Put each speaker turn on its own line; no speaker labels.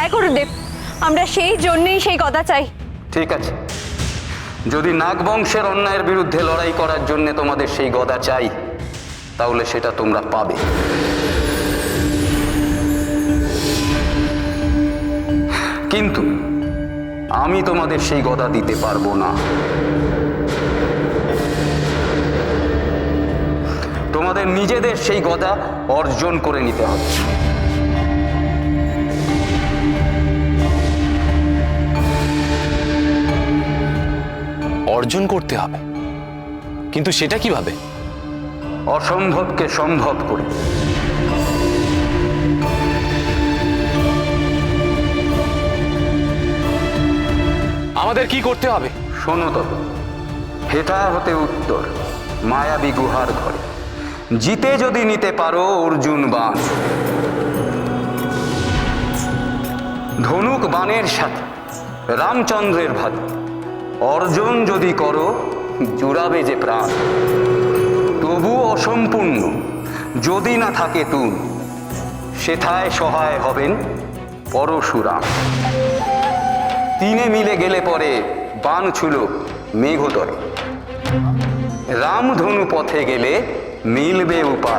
হ্যাঁ গুরুদেব, আমরা সেই জন্যই সেই গদা চাই।
ঠিক আছে, যদি নাগবংশের অন্যায়ের বিরুদ্ধে লড়াই করার জন্য তোমাদের সেই গদা চাই, তাহলে সেটা তোমরা পাবে। কিন্তু আমি তোমাদের সেই গদা দিতে পারবো না। তোমাদের নিজেদের সেই গদা অর্জন করে নিতে হবে।
অর্জন করতে হবে, কিন্তু সেটা কিভাবে?
অসম্ভবকে সম্ভব করে।
আমাদের কি করতে হবে?
শোনো তবে, হেটা হতে উত্তর মায়াবী গুহার ঘরে জিতে যদি নিতে পারো অর্জুন বাণ, ধনুক বাণের সাথে রামচন্দ্রের ভাত অর্জন যদি করো, জুড়াবে যে প্রাণ। তবু অসম্পূর্ণ যদি না থাকে তুন, সেথায় সহায় হবেন পরশুরাম। তিনে মিলে গেলে পরে বাণ ছুলো মেঘতরে, রামধনু পথে গেলে মিলবে উপায়।